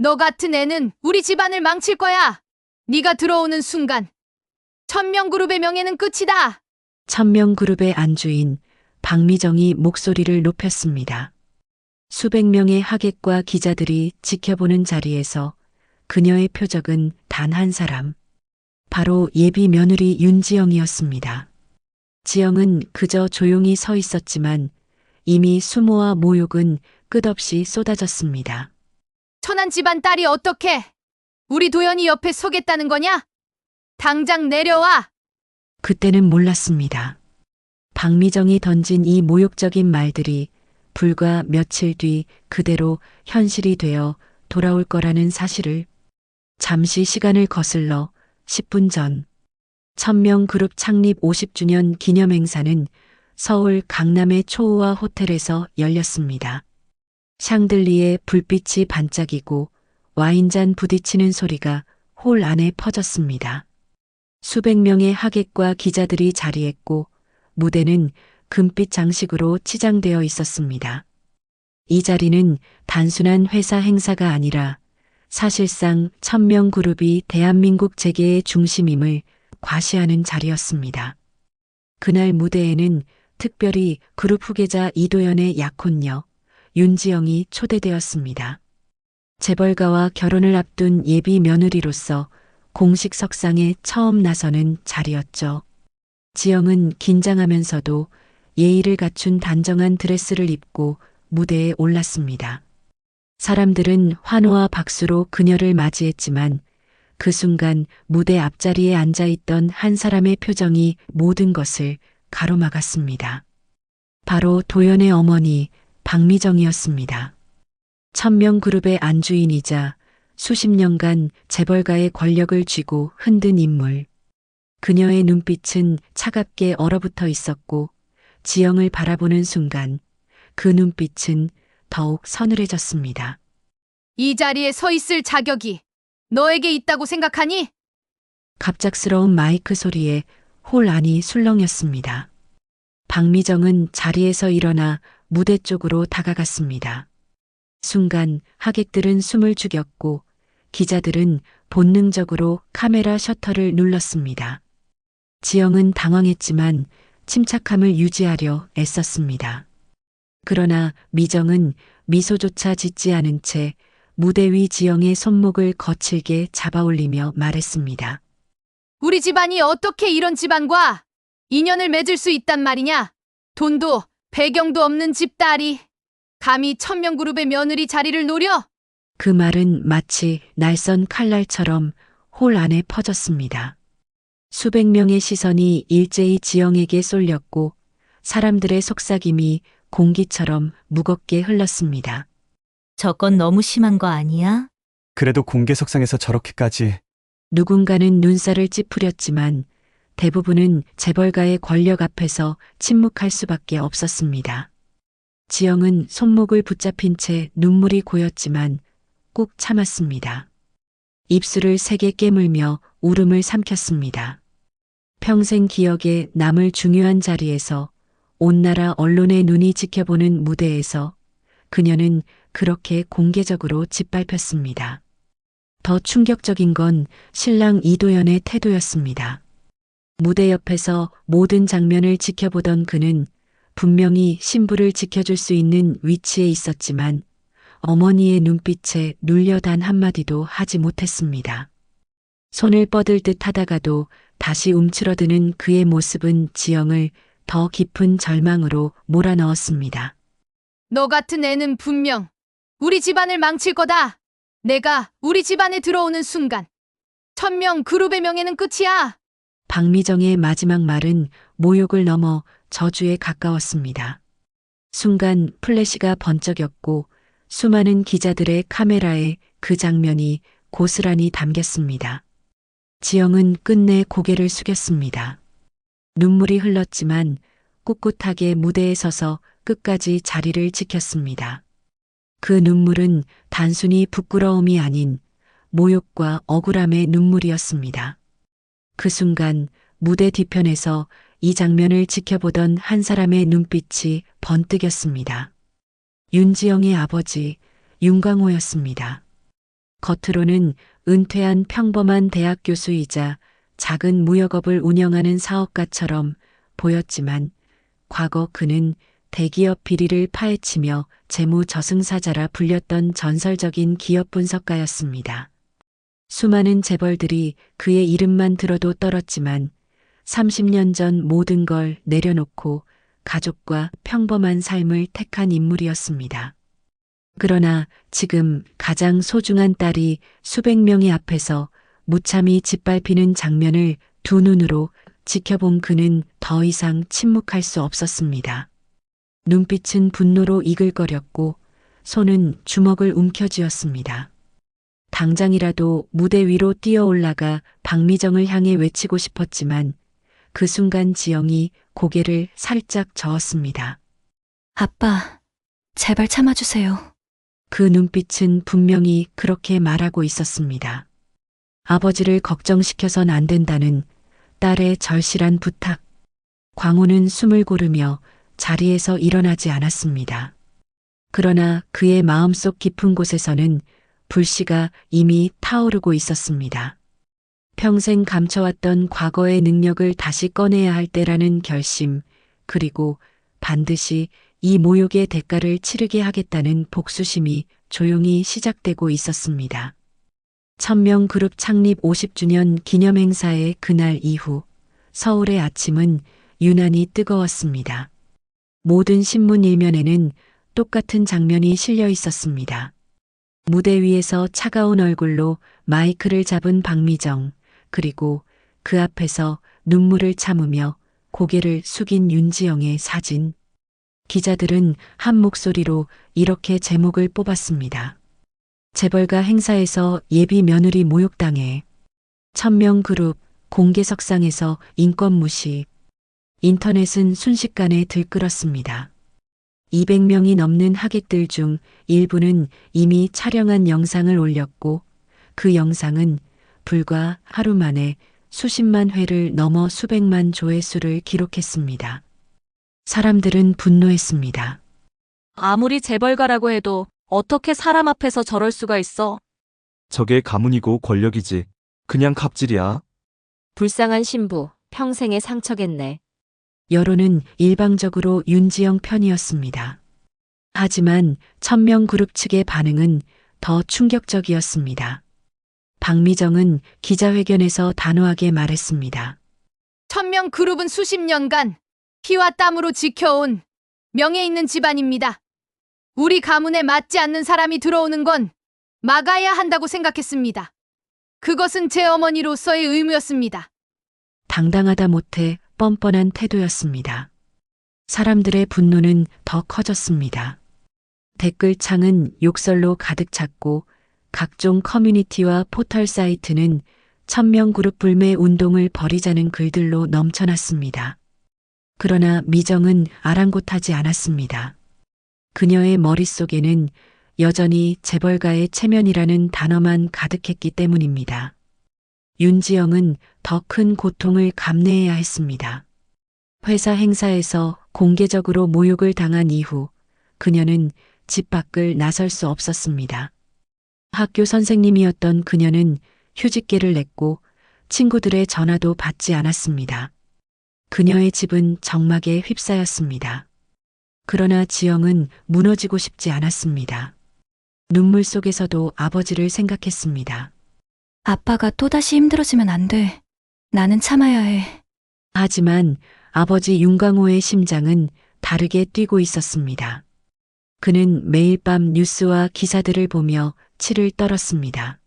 너 같은 애는 우리 집안을 망칠 거야. 네가 들어오는 순간 천명그룹의 명예는 끝이다. 천명그룹의 안주인 박미정이 목소리를 높였습니다. 수백 명의 하객과 기자들이 지켜보는 자리에서 그녀의 표적은 단 한 사람. 바로 예비 며느리 윤지영이었습니다. 지영은 그저 조용히 서 있었지만 이미 수모와 모욕은 끝없이 쏟아졌습니다. 천한 집안 딸이 어떻게 우리 도연이 옆에 서겠다는 거냐? 당장 내려와. 그때는 몰랐습니다. 박미정이 던진 이 모욕적인 말들이 불과 며칠 뒤 그대로 현실이 되어 돌아올 거라는 사실을. 잠시 시간을 거슬러 10분 전 천명그룹 창립 50주년 기념행사는 서울 강남의 초호화 호텔에서 열렸습니다. 샹들리에 불빛이 반짝이고 와인잔 부딪히는 소리가 홀 안에 퍼졌습니다. 수백 명의 하객과 기자들이 자리했고 무대는 금빛 장식으로 치장되어 있었습니다. 이 자리는 단순한 회사 행사가 아니라 사실상 천명그룹이 대한민국 재계의 중심임을 과시하는 자리였습니다. 그날 무대에는 특별히 그룹 후계자 이도연의 약혼녀 윤지영이 초대되었습니다. 재벌가와 결혼을 앞둔 예비 며느리로서 공식 석상에 처음 나서는 자리였죠. 지영은 긴장하면서도 예의를 갖춘 단정한 드레스를 입고 무대에 올랐습니다. 사람들은 환호와 박수로 그녀를 맞이했지만 그 순간 무대 앞자리에 앉아있던 한 사람의 표정이 모든 것을 가로막았습니다. 바로 도연의 어머니 박미정이었습니다. 천명그룹의 안주인이자 수십 년간 재벌가의 권력을 쥐고 흔든 인물. 그녀의 눈빛은 차갑게 얼어붙어 있었고 지영을 바라보는 순간 그 눈빛은 더욱 서늘해졌습니다. 이 자리에 서 있을 자격이 너에게 있다고 생각하니? 갑작스러운 마이크 소리에 홀 안이 술렁였습니다. 박미정은 자리에서 일어나 무대 쪽으로 다가갔습니다. 순간 하객들은 숨을 죽였고 기자들은 본능적으로 카메라 셔터를 눌렀습니다. 지영은 당황했지만 침착함을 유지하려 애썼습니다. 그러나 미정은 미소조차 짓지 않은 채 무대 위 지영의 손목을 거칠게 잡아올리며 말했습니다. 우리 집안이 어떻게 이런 집안과 인연을 맺을 수 있단 말이냐? 돈도 배경도 없는 집딸이 감히 천명그룹의 며느리 자리를 노려? 그 말은 마치 날선 칼날처럼 홀 안에 퍼졌습니다. 수백 명의 시선이 일제히 지영에게 쏠렸고 사람들의 속삭임이 공기처럼 무겁게 흘렀습니다. 저건 너무 심한 거 아니야? 그래도 공개석상에서 저렇게까지. 누군가는 눈살을 찌푸렸지만 대부분은 재벌가의 권력 앞에서 침묵할 수밖에 없었습니다. 지영은 손목을 붙잡힌 채 눈물이 고였지만 꾹 참았습니다. 입술을 세게 깨물며 울음을 삼켰습니다. 평생 기억에 남을 중요한 자리에서 온 나라 언론의 눈이 지켜보는 무대에서 그녀는 그렇게 공개적으로 짓밟혔습니다. 더 충격적인 건 신랑 이도연의 태도였습니다. 무대 옆에서 모든 장면을 지켜보던 그는 분명히 신부를 지켜줄 수 있는 위치에 있었지만 어머니의 눈빛에 눌려 단 한마디도 하지 못했습니다. 손을 뻗을 듯 하다가도 다시 움츠러드는 그의 모습은 지영을 더 깊은 절망으로 몰아넣었습니다. 너 같은 애는 분명 우리 집안을 망칠 거다. 내가 우리 집안에 들어오는 순간 천명그룹의 명예는 끝이야. 박미정의 마지막 말은 모욕을 넘어 저주에 가까웠습니다. 순간 플래시가 번쩍였고 수많은 기자들의 카메라에 그 장면이 고스란히 담겼습니다. 지영은 끝내 고개를 숙였습니다. 눈물이 흘렀지만 꿋꿋하게 무대에 서서 끝까지 자리를 지켰습니다. 그 눈물은 단순히 부끄러움이 아닌 모욕과 억울함의 눈물이었습니다. 그 순간 무대 뒤편에서 이 장면을 지켜보던 한 사람의 눈빛이 번뜩였습니다. 윤지영의 아버지 윤광호였습니다. 겉으로는 은퇴한 평범한 대학 교수이자 작은 무역업을 운영하는 사업가처럼 보였지만 과거 그는 대기업 비리를 파헤치며 재무저승사자라 불렸던 전설적인 기업 분석가였습니다. 수많은 재벌들이 그의 이름만 들어도 떨었지만 30년 전 모든 걸 내려놓고 가족과 평범한 삶을 택한 인물이었습니다. 그러나 지금 가장 소중한 딸이 수백 명이 앞에서 무참히 짓밟히는 장면을 두 눈으로 지켜본 그는 더 이상 침묵할 수 없었습니다. 눈빛은 분노로 이글거렸고 손은 주먹을 움켜쥐었습니다. 당장이라도 무대 위로 뛰어 올라가 박미정을 향해 외치고 싶었지만 그 순간 지영이 고개를 살짝 저었습니다. 아빠, 제발 참아주세요. 그 눈빛은 분명히 그렇게 말하고 있었습니다. 아버지를 걱정시켜선 안 된다는 딸의 절실한 부탁. 광호는 숨을 고르며 자리에서 일어나지 않았습니다. 그러나 그의 마음속 깊은 곳에서는 불씨가 이미 타오르고 있었습니다. 평생 감춰왔던 과거의 능력을 다시 꺼내야 할 때라는 결심, 그리고 반드시 이 모욕의 대가를 치르게 하겠다는 복수심이 조용히 시작되고 있었습니다. 천명그룹 창립 50주년 기념행사의 그날 이후 서울의 아침은 유난히 뜨거웠습니다. 모든 신문 일면에는 똑같은 장면이 실려 있었습니다. 무대 위에서 차가운 얼굴로 마이크를 잡은 박미정, 그리고 그 앞에서 눈물을 참으며 고개를 숙인 윤지영의 사진. 기자들은 한 목소리로 이렇게 제목을 뽑았습니다. 재벌가 행사에서 예비 며느리 모욕당해. 천명그룹 공개석상에서 인권 무시. 인터넷은 순식간에 들끓었습니다. 200명이 넘는 하객들 중 일부는 이미 촬영한 영상을 올렸고 그 영상은 불과 하루 만에 수십만 회를 넘어 수백만 조회수를 기록했습니다. 사람들은 분노했습니다. 아무리 재벌가라고 해도 어떻게 사람 앞에서 저럴 수가 있어? 저게 가문이고 권력이지. 그냥 갑질이야. 불쌍한 신부, 평생의 상처겠네. 여론은 일방적으로 윤지영 편이었습니다. 하지만 천명그룹 측의 반응은 더 충격적이었습니다. 박미정은 기자회견에서 단호하게 말했습니다. 천명그룹은 수십 년간 피와 땀으로 지켜온 명예 있는 집안입니다. 우리 가문에 맞지 않는 사람이 들어오는 건 막아야 한다고 생각했습니다. 그것은 제 어머니로서의 의무였습니다. 당당하다 못해 뻔뻔한 태도였습니다. 사람들의 분노는 더 커졌습니다. 댓글창은 욕설로 가득 찼고 각종 커뮤니티와 포털 사이트는 천명그룹 불매 운동을 벌이자는 글들로 넘쳐났습니다. 그러나 미정은 아랑곳하지 않았습니다. 그녀의 머릿속에는 여전히 재벌가의 체면이라는 단어만 가득했기 때문입니다. 윤지영은 더 큰 고통을 감내해야 했습니다. 회사 행사에서 공개적으로 모욕을 당한 이후 그녀는 집 밖을 나설 수 없었습니다. 학교 선생님이었던 그녀는 휴직계를 냈고 친구들의 전화도 받지 않았습니다. 그녀의 집은 정막에 휩싸였습니다. 그러나 지영은 무너지고 싶지 않았습니다. 눈물 속에서도 아버지를 생각했습니다. 아빠가 또다시 힘들어지면 안 돼. 나는 참아야 해. 하지만 아버지 윤광호의 심장은 다르게 뛰고 있었습니다. 그는 매일 밤 뉴스와 기사들을 보며 치를 떨었습니다.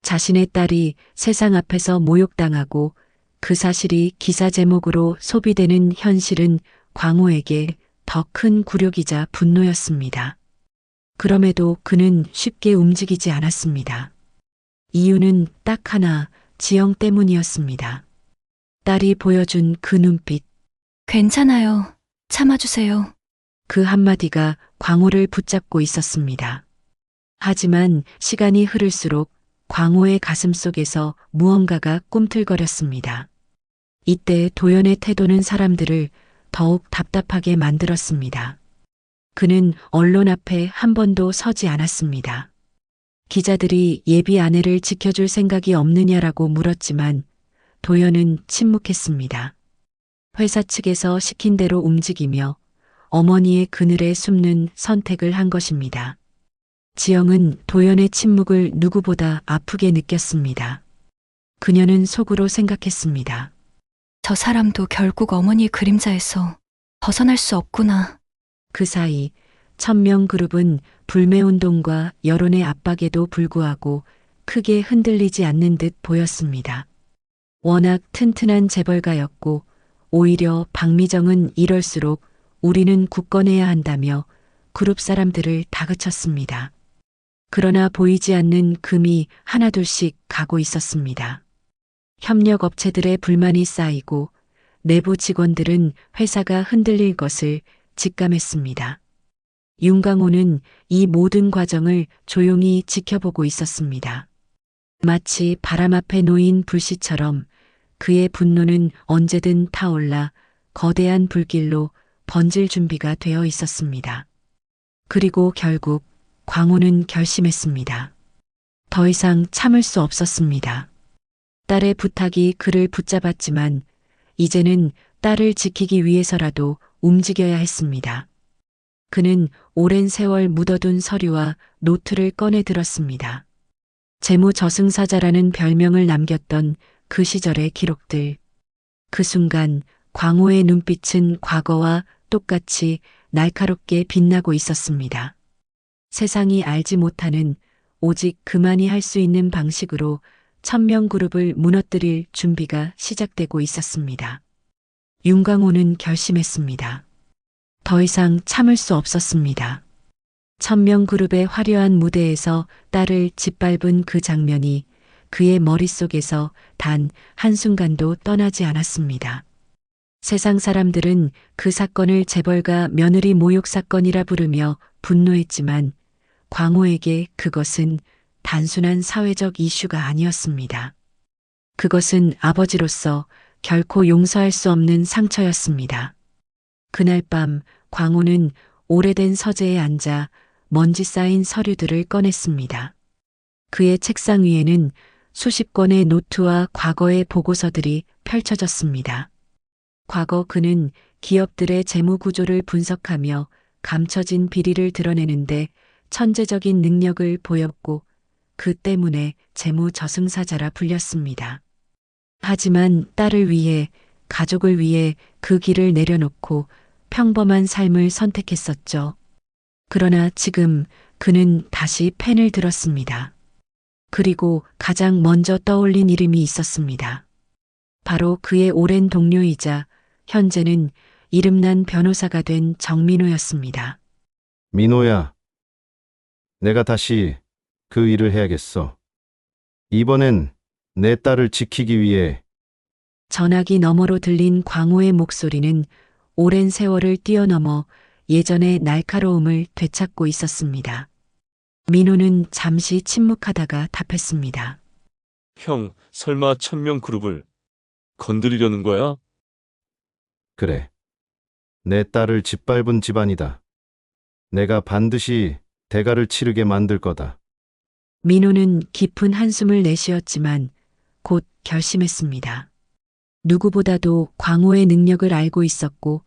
자신의 딸이 세상 앞에서 모욕당하고 그 사실이 기사 제목으로 소비되는 현실은 광호에게 더 큰 굴욕이자 분노였습니다. 그럼에도 그는 쉽게 움직이지 않았습니다. 이유는 딱 하나, 지영 때문이었습니다. 딸이 보여준 그 눈빛, 괜찮아요. 참아주세요. 그 한마디가 광호를 붙잡고 있었습니다. 하지만 시간이 흐를수록 광호의 가슴 속에서 무언가가 꿈틀거렸습니다. 이때 도연의 태도는 사람들을 더욱 답답하게 만들었습니다. 그는 언론 앞에 한 번도 서지 않았습니다. 기자들이 예비 아내를 지켜줄 생각이 없느냐라고 물었지만 도연은 침묵했습니다. 회사 측에서 시킨 대로 움직이며 어머니의 그늘에 숨는 선택을 한 것입니다. 지영은 도연의 침묵을 누구보다 아프게 느꼈습니다. 그녀는 속으로 생각했습니다. 저 사람도 결국 어머니의 그림자에서 벗어날 수 없구나. 그 사이 천명그룹은 불매운동과 여론의 압박에도 불구하고 크게 흔들리지 않는 듯 보였습니다. 워낙 튼튼한 재벌가였고 오히려 박미정은 이럴수록 우리는 굳건해야 한다며 그룹 사람들을 다그쳤습니다. 그러나 보이지 않는 금이 하나둘씩 가고 있었습니다. 협력업체들의 불만이 쌓이고 내부 직원들은 회사가 흔들릴 것을 직감했습니다. 윤강호는 이 모든 과정을 조용히 지켜보고 있었습니다. 마치 바람 앞에 놓인 불씨처럼 그의 분노는 언제든 타올라 거대한 불길로 번질 준비가 되어 있었습니다. 그리고 결국 광호는 결심했습니다. 더 이상 참을 수 없었습니다. 딸의 부탁이 그를 붙잡았지만 이제는 딸을 지키기 위해서라도 움직여야 했습니다. 그는 오랜 세월 묻어둔 서류와 노트를 꺼내 들었습니다. 재무저승사자라는 별명을 남겼던 그 시절의 기록들. 그 순간 광호의 눈빛은 과거와 똑같이 날카롭게 빛나고 있었습니다. 세상이 알지 못하는 오직 그만이 할 수 있는 방식으로 천명그룹을 무너뜨릴 준비가 시작되고 있었습니다. 윤광호는 결심했습니다. 더 이상 참을 수 없었습니다. 천명그룹의 화려한 무대에서 딸을 짓밟은 그 장면이 그의 머릿속에서 단 한순간도 떠나지 않았습니다. 세상 사람들은 그 사건을 재벌가 며느리 모욕 사건이라 부르며 분노했지만 광호에게 그것은 단순한 사회적 이슈가 아니었습니다. 그것은 아버지로서 결코 용서할 수 없는 상처였습니다. 그날 밤 광호는 오래된 서재에 앉아 먼지 쌓인 서류들을 꺼냈습니다. 그의 책상 위에는 수십 권의 노트와 과거의 보고서들이 펼쳐졌습니다. 과거 그는 기업들의 재무 구조를 분석하며 감춰진 비리를 드러내는데 천재적인 능력을 보였고 그 때문에 재무 저승사자라 불렸습니다. 하지만 딸을 위해, 가족을 위해 그 길을 내려놓고 평범한 삶을 선택했었죠. 그러나 지금 그는 다시 펜을 들었습니다. 그리고 가장 먼저 떠올린 이름이 있었습니다. 바로 그의 오랜 동료이자 현재는 이름난 변호사가 된 정민호였습니다. 민호야, 내가 다시 그 일을 해야겠어. 이번엔 내 딸을 지키기 위해. 전화기 너머로 들린 광호의 목소리는 오랜 세월을 뛰어넘어 예전의 날카로움을 되찾고 있었습니다. 민호는 잠시 침묵하다가 답했습니다. 형, 설마 천명그룹을 건드리려는 거야? 그래. 내 딸을 짓밟은 집안이다. 내가 반드시 대가를 치르게 만들 거다. 민호는 깊은 한숨을 내쉬었지만 곧 결심했습니다. 누구보다도 광호의 능력을 알고 있었고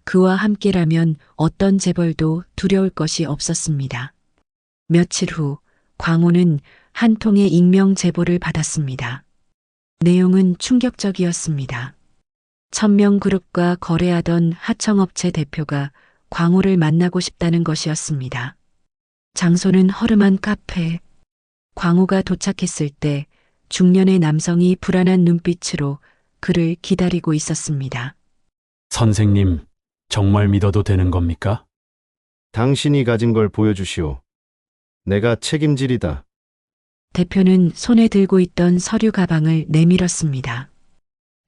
그와 함께라면 어떤 재벌도 두려울 것이 없었습니다. 며칠 후 광호는 한 통의 익명 제보를 받았습니다. 내용은 충격적이었습니다. 천명그룹과 거래하던 하청업체 대표가 광호를 만나고 싶다는 것이었습니다. 장소는 허름한 카페. 광호가 도착했을 때 중년의 남성이 불안한 눈빛으로 그를 기다리고 있었습니다. 선생님, 정말 믿어도 되는 겁니까? 당신이 가진 걸 보여주시오. 내가 책임지리다. 대표는 손에 들고 있던 서류 가방을 내밀었습니다.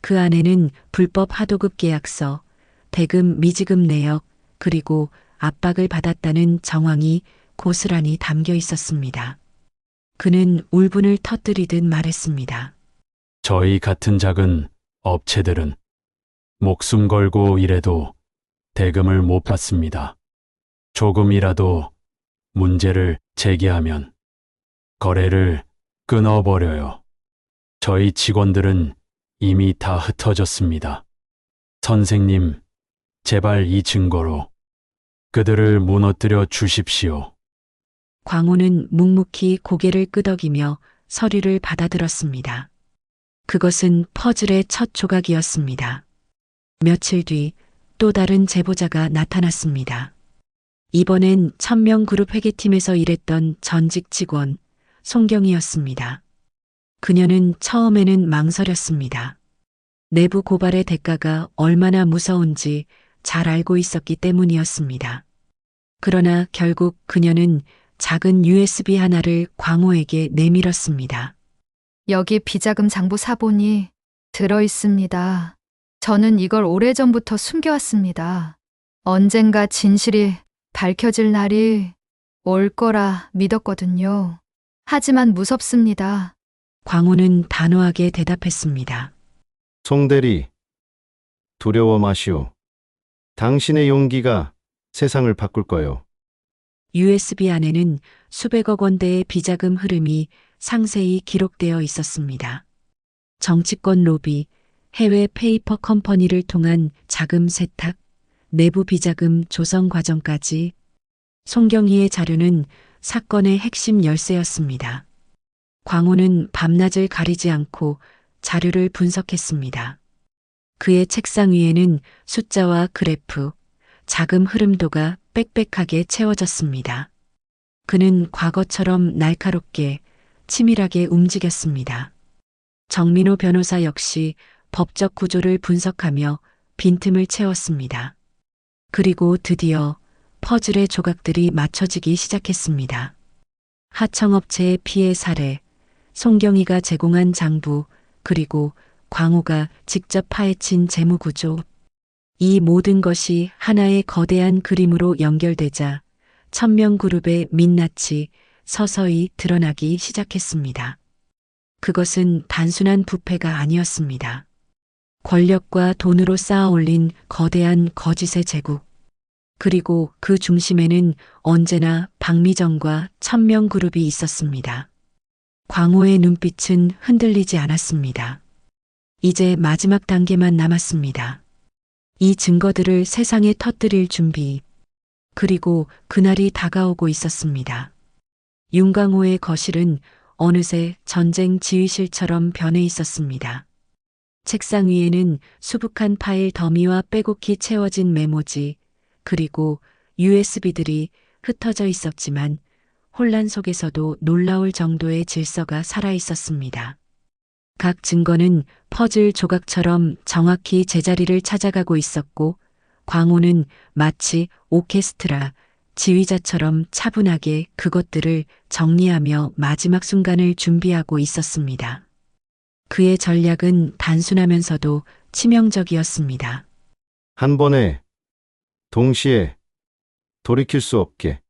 그 안에는 불법 하도급 계약서, 대금 미지급 내역, 그리고 압박을 받았다는 정황이 고스란히 담겨 있었습니다. 그는 울분을 터뜨리듯 말했습니다. 저희 같은 작은 업체들은 목숨 걸고 일해도 대금을 못 받습니다. 조금이라도 문제를 제기하면 거래를 끊어버려요. 저희 직원들은 이미 다 흩어졌습니다. 선생님, 제발 이 증거로 그들을 무너뜨려 주십시오. 광호는 묵묵히 고개를 끄덕이며 서류를 받아들었습니다. 그것은 퍼즐의 첫 조각이었습니다. 며칠 뒤 또 다른 제보자가 나타났습니다. 이번엔 천명그룹 회계팀에서 일했던 전직 직원 송경이었습니다. 그녀는 처음에는 망설였습니다. 내부 고발의 대가가 얼마나 무서운지 잘 알고 있었기 때문이었습니다. 그러나 결국 그녀는 작은 USB 하나를 광호에게 내밀었습니다. 여기 비자금 장부 사본이 들어 있습니다. 저는 이걸 오래전부터 숨겨왔습니다. 언젠가 진실이 밝혀질 날이 올 거라 믿었거든요. 하지만 무섭습니다. 광호는 단호하게 대답했습니다. 송대리, 두려워 마시오. 당신의 용기가 세상을 바꿀 거요. USB 안에는 수백억 원대의 비자금 흐름이 상세히 기록되어 있었습니다. 정치권 로비, 해외 페이퍼 컴퍼니를 통한 자금 세탁, 내부 비자금 조성 과정까지 송경희의 자료는 사건의 핵심 열쇠였습니다. 광호는 밤낮을 가리지 않고 자료를 분석했습니다. 그의 책상 위에는 숫자와 그래프, 자금 흐름도가 빽빽하게 채워졌습니다. 그는 과거처럼 날카롭게 치밀하게 움직였습니다. 정민호 변호사 역시 법적 구조를 분석하며 빈틈을 채웠습니다. 그리고 드디어 퍼즐의 조각들이 맞춰지기 시작했습니다. 하청업체의 피해 사례, 송경희가 제공한 장부, 그리고 광호가 직접 파헤친 재무구조. 이 모든 것이 하나의 거대한 그림으로 연결되자 천명그룹의 민낯이 서서히 드러나기 시작했습니다. 그것은 단순한 부패가 아니었습니다. 권력과 돈으로 쌓아 올린 거대한 거짓의 제국. 그리고 그 중심에는 언제나 박미정과 천명그룹이 있었습니다. 광호의 눈빛은 흔들리지 않았습니다. 이제 마지막 단계만 남았습니다. 이 증거들을 세상에 터뜨릴 준비. 그리고 그날이 다가오고 있었습니다. 윤광호의 거실은 어느새 전쟁 지휘실처럼 변해 있었습니다. 책상 위에는 수북한 파일 더미와 빼곡히 채워진 메모지, 그리고 USB들이 흩어져 있었지만 혼란 속에서도 놀라울 정도의 질서가 살아 있었습니다. 각 증거는 퍼즐 조각처럼 정확히 제자리를 찾아가고 있었고, 광호는 마치 오케스트라 지휘자처럼 차분하게 그것들을 정리하며 마지막 순간을 준비하고 있었습니다. 그의 전략은 단순하면서도 치명적이었습니다. 한 번에, 동시에, 돌이킬 수 없게.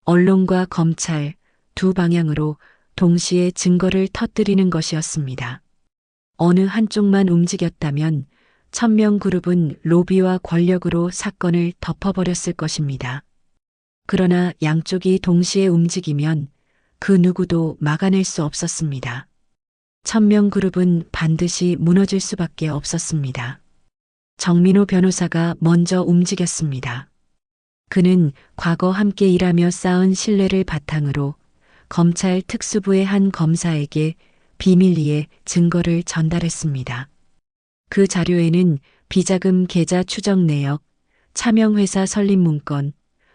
언론과 검찰 두 방향으로 동시에 증거를 터뜨리는 것이었습니다. 어느 한쪽만 움직였다면 천명그룹은 로비와 권력으로 사건을 덮어버렸을 것입니다. 그러나 양쪽이 동시에 움직이면 그 누구도 막아낼 수 없었습니다. 천명그룹은 반드시 무너질 수밖에 없었습니다. 정민호 변호사가 먼저 움직였습니다. 그는 과거 함께 일하며 쌓은 신뢰를 바탕으로 검찰 특수부의 한 검사에게 비밀리에 증거를 전달했습니다. 그 자료에는 비자금 계좌 추적 내역, 차명회사 설립 문건,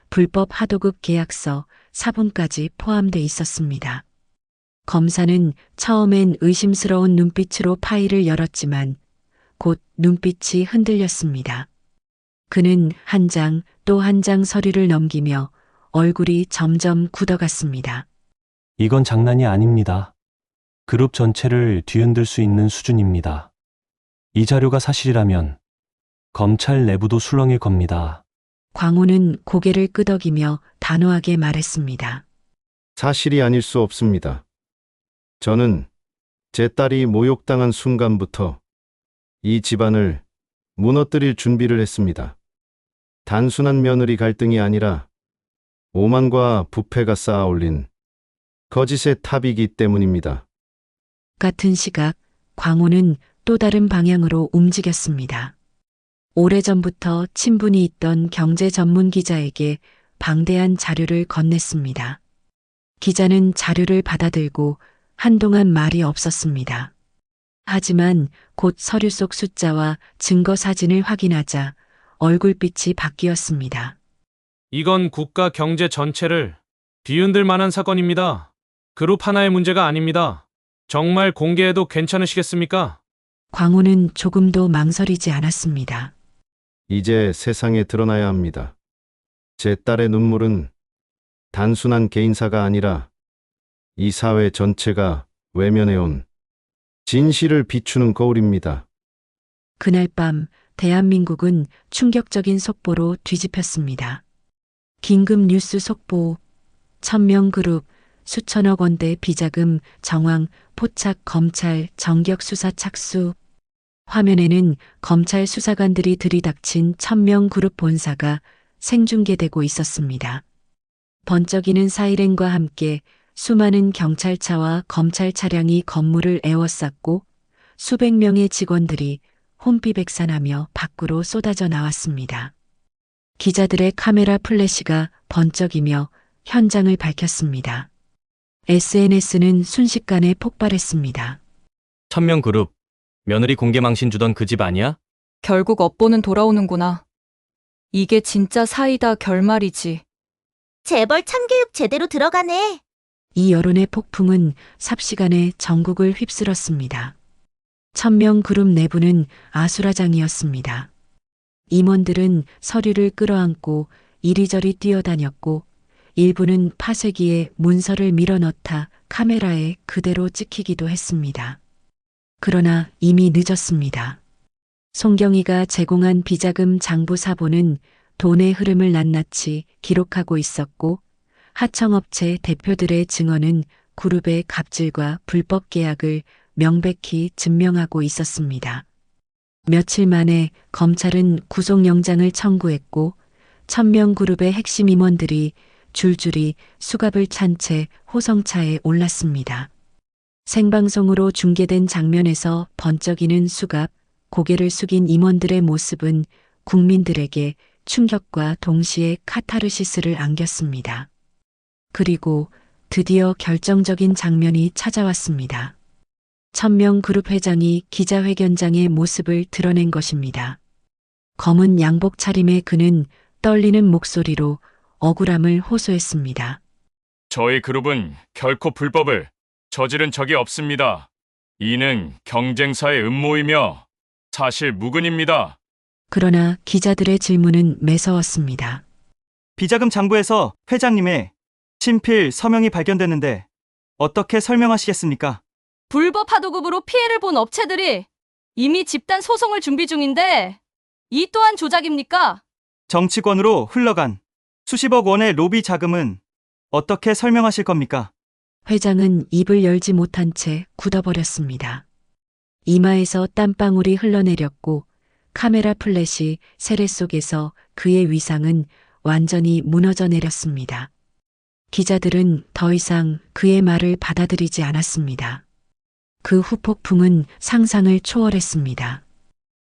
불법 하도급 계약서, 사본까지 포함돼 있었습니다. 검사는 처음엔 의심스러운 눈빛으로 파일을 열었지만 곧 눈빛이 흔들렸습니다. 그는 한 장 또 한 장 서류를 넘기며 얼굴이 점점 굳어갔습니다. 이건 장난이 아닙니다. 그룹 전체를 뒤흔들 수 있는 수준입니다. 이 자료가 사실이라면 검찰 내부도 술렁일 겁니다. 광호는 고개를 끄덕이며 단호하게 말했습니다. 사실이 아닐 수 없습니다. 저는 제 딸이 모욕당한 순간부터 이 집안을 무너뜨릴 준비를 했습니다. 단순한 며느리 갈등이 아니라 오만과 부패가 쌓아 올린 거짓의 탑이기 때문입니다. 같은 시각 광호는 또 다른 방향으로 움직였습니다. 오래전부터 친분이 있던 경제 전문 기자에게 방대한 자료를 건넸습니다. 기자는 자료를 받아들고 한동안 말이 없었습니다. 하지만 곧 서류 속 숫자와 증거 사진을 확인하자 얼굴빛이 바뀌었습니다. 이건 국가 경제 전체를 뒤흔들 만한 사건입니다. 그룹 하나의 문제가 아닙니다. 정말 공개해도 괜찮으시겠습니까? 광호는 조금도 망설이지 않았습니다. 이제 세상에 드러나야 합니다. 제 딸의 눈물은 단순한 개인사가 아니라 이 사회 전체가 외면해온 진실을 비추는 거울입니다. 그날 밤 대한민국은 충격적인 속보로 뒤집혔습니다. 긴급 뉴스 속보, 1000명 그룹, 수천억 원대 비자금, 정황, 포착 검찰, 정격 수사 착수. 화면에는 검찰 수사관들이 들이닥친 1000명 그룹 본사가 생중계되고 있었습니다. 번쩍이는 사이렌과 함께 수많은 경찰차와 검찰 차량이 건물을 에워쌌고 수백 명의 직원들이 혼비백산하며 밖으로 쏟아져 나왔습니다. 기자들의 카메라 플래시가 번쩍이며 현장을 밝혔습니다. SNS는 순식간에 폭발했습니다. 1000명 그룹, 며느리 공개 망신 주던 그 집 아니야? 결국 업보는 돌아오는구나. 이게 진짜 사이다 결말이지. 재벌 참교육 제대로 들어가네. 이 여론의 폭풍은 삽시간에 전국을 휩쓸었습니다. 1000명 그룹 내부는 아수라장이었습니다. 임원들은 서류를 끌어안고 이리저리 뛰어다녔고 일부는 파쇄기에 문서를 밀어넣다 카메라에 그대로 찍히기도 했습니다. 그러나 이미 늦었습니다. 송경이가 제공한 비자금 장부 사본은 돈의 흐름을 낱낱이 기록하고 있었고 하청업체 대표들의 증언은 그룹의 갑질과 불법 계약을 명백히 증명하고 있었습니다. 며칠 만에 검찰은 구속영장을 청구했고 1000명 그룹의 핵심 임원들이 줄줄이 수갑을 찬 채 호성차에 올랐습니다. 생방송으로 중계된 장면에서 번쩍이는 수갑, 고개를 숙인 임원들의 모습은 국민들에게 충격과 동시에 카타르시스를 안겼습니다. 그리고 드디어 결정적인 장면이 찾아왔습니다. 1000명 그룹 회장이 기자회견장의 모습을 드러낸 것입니다. 검은 양복 차림의 그는 떨리는 목소리로 억울함을 호소했습니다. 저희 그룹은 결코 불법을 저지른 적이 없습니다. 이는 경쟁사의 음모이며 사실 무근입니다. 그러나 기자들의 질문은 매서웠습니다. 비자금 장부에서 회장님의 친필 서명이 발견됐는데 어떻게 설명하시겠습니까? 불법 하도급으로 피해를 본 업체들이 이미 집단 소송을 준비 중인데 이 또한 조작입니까? 정치권으로 흘러간 수십억 원의 로비 자금은 어떻게 설명하실 겁니까? 회장은 입을 열지 못한 채 굳어버렸습니다. 이마에서 땀방울이 흘러내렸고 카메라 플래시 세례 속에서 그의 위상은 완전히 무너져 내렸습니다. 기자들은 더 이상 그의 말을 받아들이지 않았습니다. 그 후폭풍은 상상을 초월했습니다.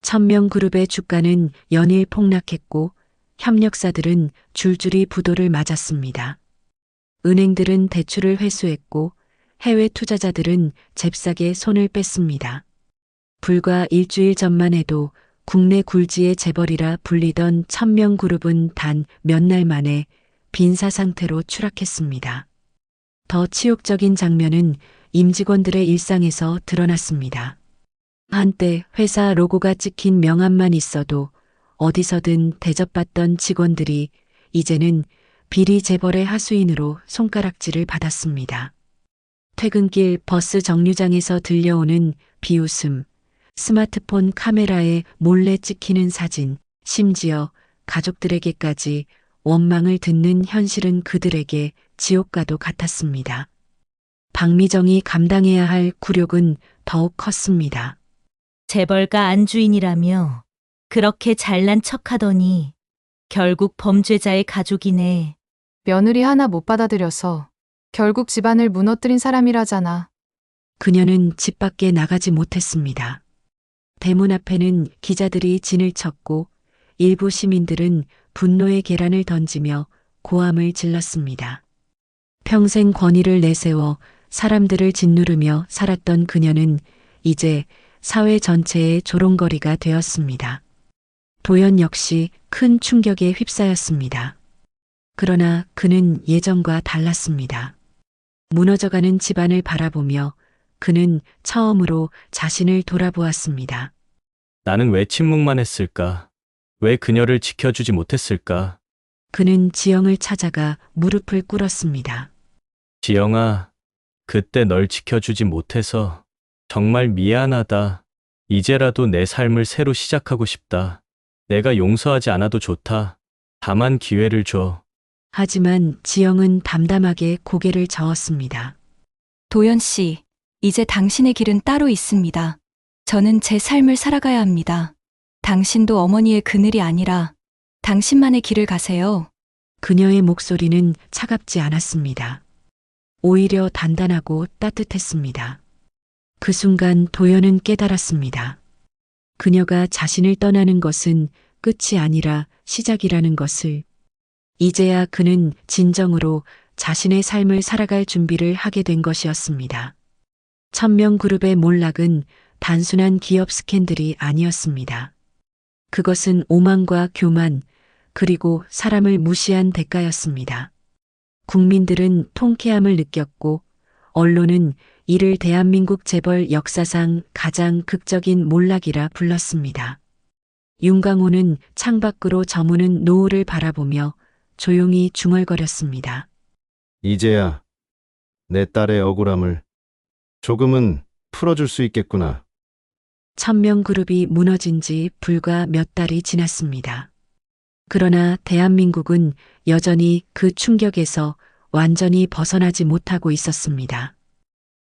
1000명 그룹의 주가는 연일 폭락했고 협력사들은 줄줄이 부도를 맞았습니다. 은행들은 대출을 회수했고 해외 투자자들은 잽싸게 손을 뺐습니다. 불과 일주일 전만 해도 국내 굴지의 재벌이라 불리던 1000명 그룹은 단 몇 날 만에 빈사 상태로 추락했습니다. 더 치욕적인 장면은 임직원들의 일상에서 드러났습니다. 한때 회사 로고가 찍힌 명함만 있어도 어디서든 대접받던 직원들이 이제는 비리 재벌의 하수인으로 손가락질을 받았습니다. 퇴근길 버스 정류장에서 들려오는 비웃음, 스마트폰 카메라에 몰래 찍히는 사진, 심지어 가족들에게까지 원망을 듣는 현실은 그들에게 지옥과도 같았습니다. 박미정이 감당해야 할 굴욕은 더욱 컸습니다. 재벌가 안주인이라며 그렇게 잘난 척하더니 결국 범죄자의 가족이네. 며느리 하나 못 받아들여서 결국 집안을 무너뜨린 사람이라잖아. 그녀는 집 밖에 나가지 못했습니다. 대문 앞에는 기자들이 진을 쳤고 일부 시민들은 분노의 계란을 던지며 고함을 질렀습니다. 평생 권위를 내세워 사람들을 짓누르며 살았던 그녀는 이제 사회 전체의 조롱거리가 되었습니다. 도연 역시 큰 충격에 휩싸였습니다. 그러나 그는 예전과 달랐습니다. 무너져가는 집안을 바라보며 그는 처음으로 자신을 돌아보았습니다. 나는 왜 침묵만 했을까? 왜 그녀를 지켜주지 못했을까? 그는 지영을 찾아가 무릎을 꿇었습니다. 지영아, 그때 널 지켜주지 못해서 정말 미안하다. 이제라도 내 삶을 새로 시작하고 싶다. 내가 용서하지 않아도 좋다. 다만 기회를 줘. 하지만 지영은 담담하게 고개를 저었습니다. 도연 씨, 이제 당신의 길은 따로 있습니다. 저는 제 삶을 살아가야 합니다. 당신도 어머니의 그늘이 아니라 당신만의 길을 가세요. 그녀의 목소리는 차갑지 않았습니다. 오히려 단단하고 따뜻했습니다. 그 순간 도연은 깨달았습니다. 그녀가 자신을 떠나는 것은 끝이 아니라 시작이라는 것을. 이제야 그는 진정으로 자신의 삶을 살아갈 준비를 하게 된 것이었습니다. 천명그룹의 몰락은 단순한 기업 스캔들이 아니었습니다. 그것은 오만과 교만, 그리고 사람을 무시한 대가였습니다. 국민들은 통쾌함을 느꼈고 언론은 이를 대한민국 재벌 역사상 가장 극적인 몰락이라 불렀습니다. 윤광호는 창밖으로 저무는 노을을 바라보며 조용히 중얼거렸습니다. 이제야 내 딸의 억울함을 조금은 풀어줄 수 있겠구나. 천명그룹이 무너진 지 불과 몇 달이 지났습니다. 그러나 대한민국은 여전히 그 충격에서 완전히 벗어나지 못하고 있었습니다.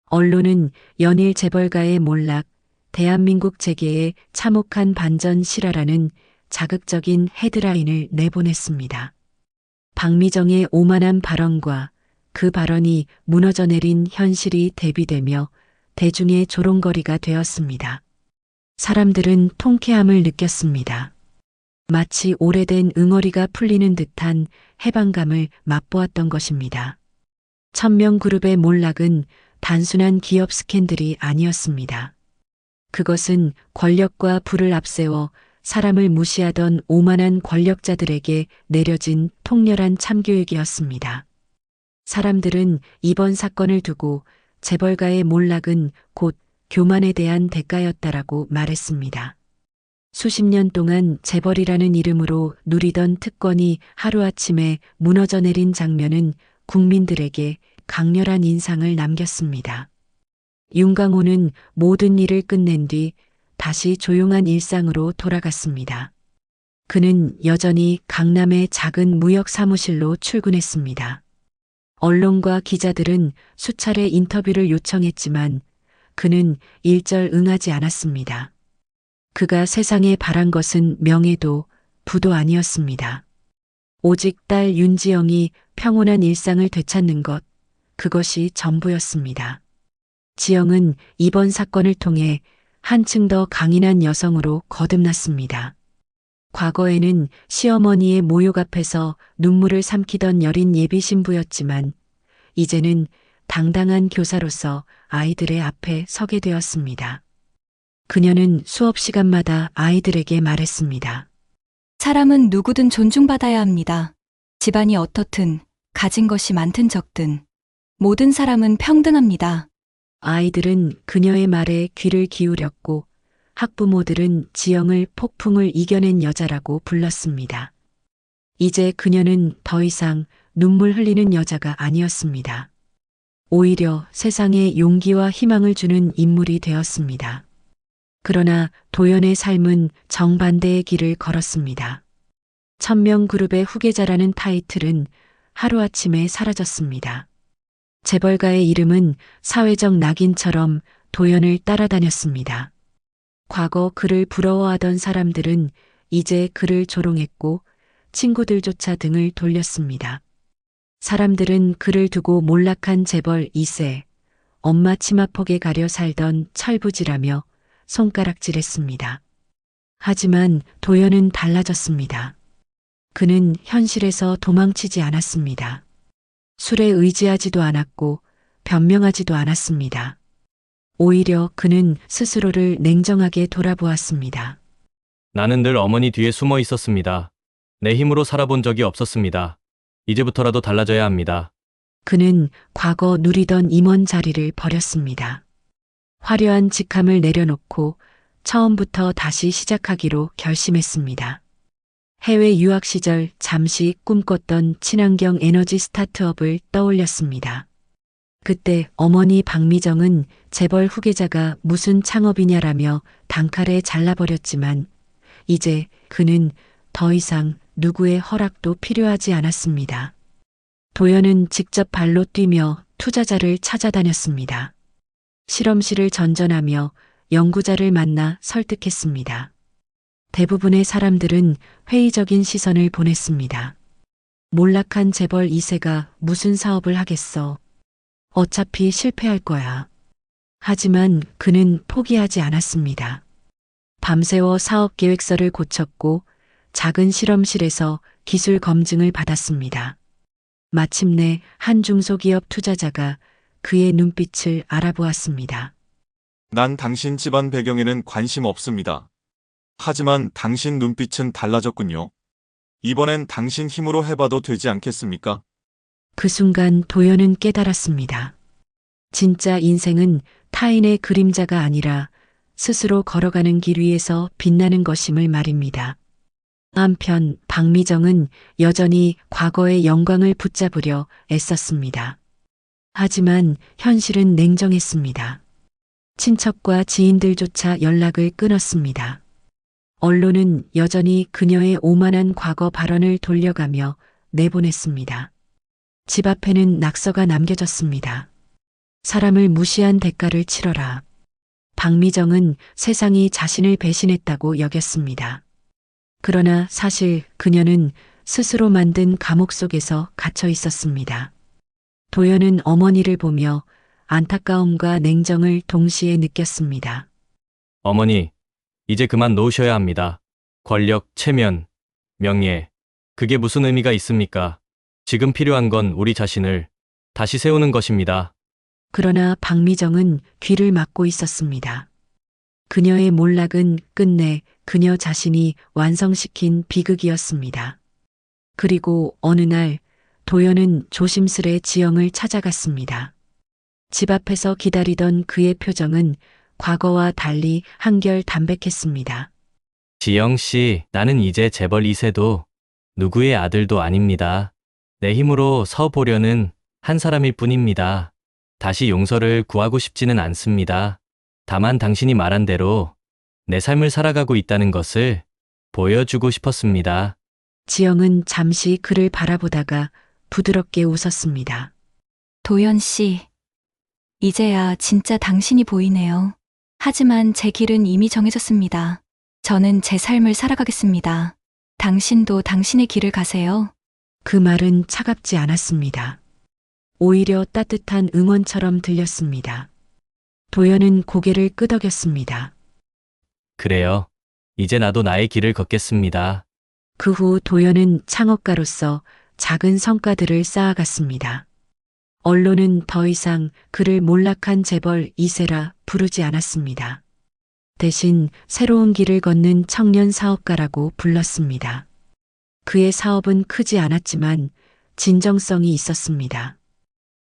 언론은 연일 재벌가의 몰락, 대한민국 재계의 참혹한 반전 실화라는 자극적인 헤드라인을 내보냈습니다. 박미정의 오만한 발언과 그 발언이 무너져 내린 현실이 대비되며 대중의 조롱거리가 되었습니다. 사람들은 통쾌함을 느꼈습니다. 마치 오래된 응어리가 풀리는 듯한 해방감을 맛보았던 것입니다. 천명그룹의 몰락은 단순한 기업 스캔들이 아니었습니다. 그것은 권력과 부를 앞세워 사람을 무시하던 오만한 권력자들에게 내려진 통렬한 참교육이었습니다. 사람들은 이번 사건을 두고 재벌가의 몰락은 곧 교만에 대한 대가였다라고 말했습니다. 수십 년 동안 재벌이라는 이름으로 누리던 특권이 하루아침에 무너져 내린 장면은 국민들에게 강렬한 인상을 남겼습니다. 윤광호는 모든 일을 끝낸 뒤 다시 조용한 일상으로 돌아갔습니다. 그는 여전히 강남의 작은 무역 사무실로 출근했습니다. 언론과 기자들은 수차례 인터뷰를 요청했지만 그는 일절 응하지 않았습니다. 그가 세상에 바란 것은 명예도 부도 아니었습니다. 오직 딸 윤지영이 평온한 일상을 되찾는 것, 그것이 전부였습니다. 지영은 이번 사건을 통해 한층 더 강인한 여성으로 거듭났습니다. 과거에는 시어머니의 모욕 앞에서 눈물을 삼키던 여린 예비 신부였지만 이제는 당당한 교사로서 아이들의 앞에 서게 되었습니다. 그녀는 수업 시간마다 아이들에게 말했습니다. 사람은 누구든 존중받아야 합니다. 집안이 어떻든, 가진 것이 많든 적든, 모든 사람은 평등합니다. 아이들은 그녀의 말에 귀를 기울였고 학부모들은 지영을 폭풍을 이겨낸 여자라고 불렀습니다. 이제 그녀는 더 이상 눈물 흘리는 여자가 아니었습니다. 오히려 세상에 용기와 희망을 주는 인물이 되었습니다. 그러나 도연의 삶은 정반대의 길을 걸었습니다. 천명그룹의 후계자라는 타이틀은 하루아침에 사라졌습니다. 재벌가의 이름은 사회적 낙인처럼 도연을 따라다녔습니다. 과거 그를 부러워하던 사람들은 이제 그를 조롱했고 친구들조차 등을 돌렸습니다. 사람들은 그를 두고 몰락한 재벌 2세, 엄마 치마폭에 가려 살던 철부지라며 손가락질했습니다. 하지만 도연은 달라졌습니다. 그는 현실에서 도망치지 않았습니다. 술에 의지하지도 않았고 변명하지도 않았습니다. 오히려 그는 스스로를 냉정하게 돌아보았습니다. 나는 늘 어머니 뒤에 숨어 있었습니다. 내 힘으로 살아본 적이 없었습니다. 이제부터라도 달라져야 합니다. 그는 과거 누리던 임원 자리를 버렸습니다. 화려한 직함을 내려놓고 처음부터 다시 시작하기로 결심했습니다. 해외 유학 시절 잠시 꿈꿨던 친환경 에너지 스타트업을 떠올렸습니다. 그때 어머니 박미정은 재벌 후계자가 무슨 창업이냐라며 단칼에 잘라버렸지만 이제 그는 더 이상 누구의 허락도 필요하지 않았습니다. 도연은 직접 발로 뛰며 투자자를 찾아다녔습니다. 실험실을 전전하며 연구자를 만나 설득했습니다. 대부분의 사람들은 회의적인 시선을 보냈습니다. 몰락한 재벌 2세가 무슨 사업을 하겠어. 어차피 실패할 거야. 하지만 그는 포기하지 않았습니다. 밤새워 사업 계획서를 고쳤고 작은 실험실에서 기술 검증을 받았습니다. 마침내 한 중소기업 투자자가 그의 눈빛을 알아보았습니다. 난 당신 집안 배경에는 관심 없습니다. 하지만 당신 눈빛은 달라졌군요. 이번엔 당신 힘으로 해봐도 되지 않겠습니까? 그 순간 도연은 깨달았습니다. 진짜 인생은 타인의 그림자가 아니라 스스로 걸어가는 길 위에서 빛나는 것임을 말입니다. 한편 박미정은 여전히 과거의 영광을 붙잡으려 애썼습니다. 하지만 현실은 냉정했습니다. 친척과 지인들조차 연락을 끊었습니다. 언론은 여전히 그녀의 오만한 과거 발언을 돌려가며 내보냈습니다. 집 앞에는 낙서가 남겨졌습니다. 사람을 무시한 대가를 치러라. 박미정은 세상이 자신을 배신했다고 여겼습니다. 그러나 사실 그녀는 스스로 만든 감옥 속에서 갇혀 있었습니다. 도연은 어머니를 보며 안타까움과 냉정을 동시에 느꼈습니다. 어머니, 이제 그만 놓으셔야 합니다. 권력, 체면, 명예, 그게 무슨 의미가 있습니까? 지금 필요한 건 우리 자신을 다시 세우는 것입니다. 그러나 박미정은 귀를 막고 있었습니다. 그녀의 몰락은 끝내 그녀 자신이 완성시킨 비극이었습니다. 그리고 어느 날 도연은 조심스레 지영을 찾아갔습니다. 집 앞에서 기다리던 그의 표정은 과거와 달리 한결 담백했습니다. 지영 씨, 나는 이제 재벌 2세도 누구의 아들도 아닙니다. 내 힘으로 서보려는 한 사람일 뿐입니다. 다시 용서를 구하고 싶지는 않습니다. 다만 당신이 말한 대로 내 삶을 살아가고 있다는 것을 보여주고 싶었습니다. 지영은 잠시 그를 바라보다가 부드럽게 웃었습니다. 도연 씨, 이제야 진짜 당신이 보이네요. 하지만 제 길은 이미 정해졌습니다. 저는 제 삶을 살아가겠습니다. 당신도 당신의 길을 가세요. 그 말은 차갑지 않았습니다. 오히려 따뜻한 응원처럼 들렸습니다. 도연은 고개를 끄덕였습니다. 그래요. 이제 나도 나의 길을 걷겠습니다. 그 후 도연은 창업가로서 작은 성과들을 쌓아갔습니다. 언론은 더 이상 그를 몰락한 재벌 2세라 부르지 않았습니다. 대신 새로운 길을 걷는 청년 사업가라고 불렀습니다. 그의 사업은 크지 않았지만 진정성이 있었습니다.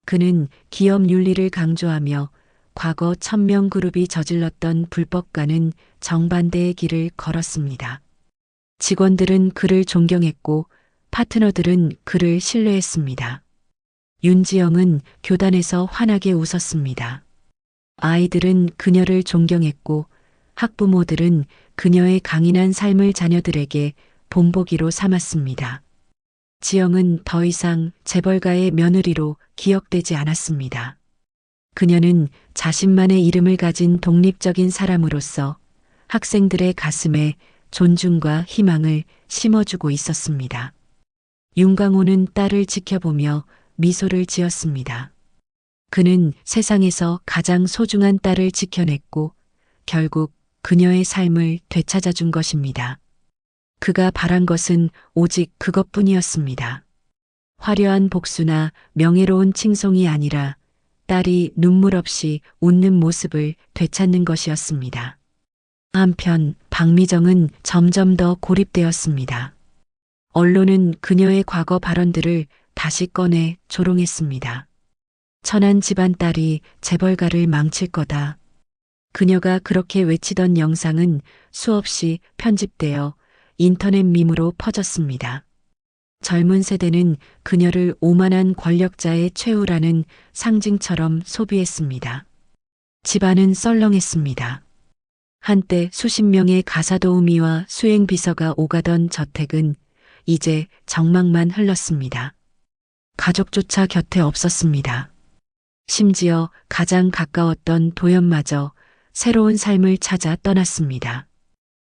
그는 기업 윤리를 강조하며 과거 천명그룹이 저질렀던 불법과는 정반대의 길을 걸었습니다. 직원들은 그를 존경했고 파트너들은 그를 신뢰했습니다. 윤지영은 교단에서 환하게 웃었습니다. 아이들은 그녀를 존경했고 학부모들은 그녀의 강인한 삶을 자녀들에게 본보기로 삼았습니다. 지영은 더 이상 재벌가의 며느리로 기억되지 않았습니다. 그녀는 자신만의 이름을 가진 독립적인 사람으로서 학생들의 가슴에 존중과 희망을 심어주고 있었습니다. 윤광호는 딸을 지켜보며 미소를 지었습니다. 그는 세상에서 가장 소중한 딸을 지켜냈고 결국 그녀의 삶을 되찾아준 것입니다. 그가 바란 것은 오직 그것뿐이었습니다. 화려한 복수나 명예로운 칭송이 아니라 딸이 눈물 없이 웃는 모습을 되찾는 것이었습니다. 한편 박미정은 점점 더 고립되었습니다. 언론은 그녀의 과거 발언들을 다시 꺼내 조롱했습니다. 천한 집안 딸이 재벌가를 망칠 거다. 그녀가 그렇게 외치던 영상은 수없이 편집되어 인터넷 밈으로 퍼졌습니다. 젊은 세대는 그녀를 오만한 권력자의 최후라는 상징처럼 소비했습니다. 집안은 썰렁했습니다. 한때 수십 명의 가사도우미와 수행비서가 오가던 저택은 이제 정막만 흘렀습니다. 가족조차 곁에 없었습니다. 심지어 가장 가까웠던 도연마저 새로운 삶을 찾아 떠났습니다.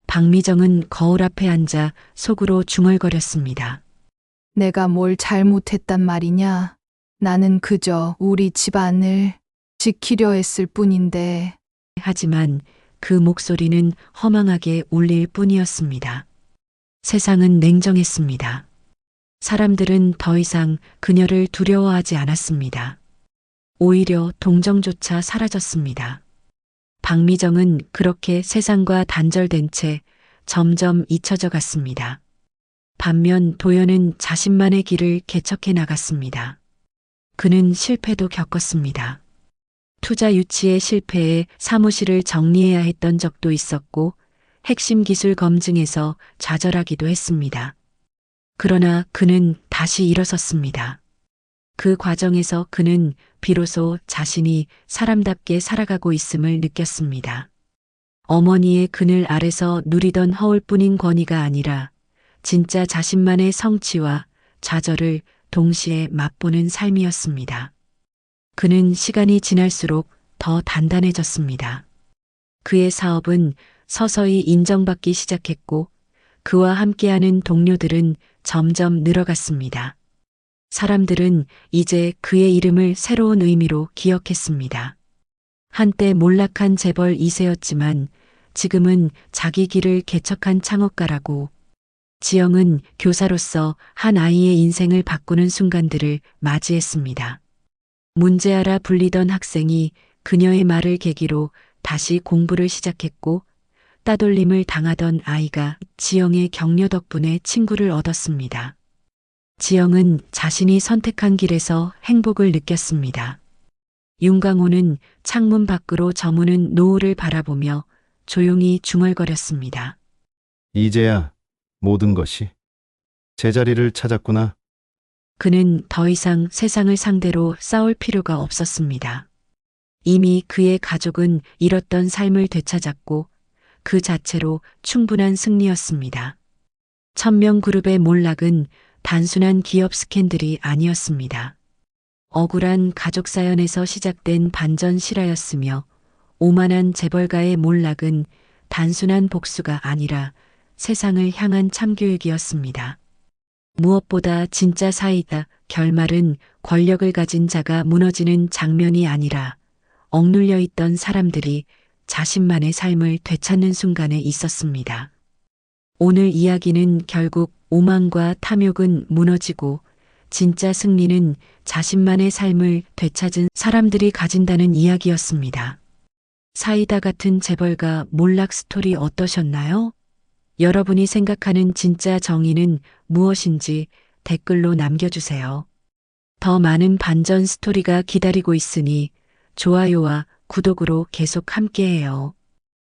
박미정은 거울 앞에 앉아 속으로 중얼거렸습니다. 내가 뭘 잘못했단 말이냐? 나는 그저 우리 집안을 지키려 했을 뿐인데. 하지만 그 목소리는 허망하게 울릴 뿐이었습니다. 세상은 냉정했습니다. 사람들은 더 이상 그녀를 두려워하지 않았습니다. 오히려 동정조차 사라졌습니다. 박미정은 그렇게 세상과 단절된 채 점점 잊혀져 갔습니다. 반면 도연은 자신만의 길을 개척해 나갔습니다. 그는 실패도 겪었습니다. 투자 유치의 실패에 사무실을 정리해야 했던 적도 있었고 핵심 기술 검증에서 좌절하기도 했습니다. 그러나 그는 다시 일어섰습니다. 그 과정에서 그는 비로소 자신이 사람답게 살아가고 있음을 느꼈습니다. 어머니의 그늘 아래서 누리던 허울뿐인 권위가 아니라 진짜 자신만의 성취와 좌절을 동시에 맛보는 삶이었습니다. 그는 시간이 지날수록 더 단단해졌습니다. 그의 사업은 서서히 인정받기 시작했고 그와 함께하는 동료들은 점점 늘어갔습니다. 사람들은 이제 그의 이름을 새로운 의미로 기억했습니다. 한때 몰락한 재벌 2세였지만 지금은 자기 길을 개척한 창업가라고. 지영은 교사로서 한 아이의 인생을 바꾸는 순간들을 맞이했습니다. 문제아라 불리던 학생이 그녀의 말을 계기로 다시 공부를 시작했고 따돌림을 당하던 아이가 지영의 격려 덕분에 친구를 얻었습니다. 지영은 자신이 선택한 길에서 행복을 느꼈습니다. 윤강호는 창문 밖으로 저무는 노을을 바라보며 조용히 중얼거렸습니다. 이제야 모든 것이 제자리를 찾았구나. 그는 더 이상 세상을 상대로 싸울 필요가 없었습니다. 이미 그의 가족은 잃었던 삶을 되찾았고 그 자체로 충분한 승리였습니다. 천명그룹의 몰락은 단순한 기업 스캔들이 아니었습니다. 억울한 가족 사연에서 시작된 반전 실화였으며 오만한 재벌가의 몰락은 단순한 복수가 아니라 세상을 향한 참교육이었습니다. 무엇보다 진짜 사이다 결말은 권력을 가진 자가 무너지는 장면이 아니라 억눌려 있던 사람들이 자신만의 삶을 되찾는 순간에 있었습니다. 오늘 이야기는 결국 오만과 탐욕은 무너지고 진짜 승리는 자신만의 삶을 되찾은 사람들이 가진다는 이야기였습니다. 사이다 같은 재벌가 몰락 스토리 어떠셨나요? 여러분이 생각하는 진짜 정의는 무엇인지 댓글로 남겨주세요. 더 많은 반전 스토리가 기다리고 있으니 좋아요와 구독으로 계속 함께해요.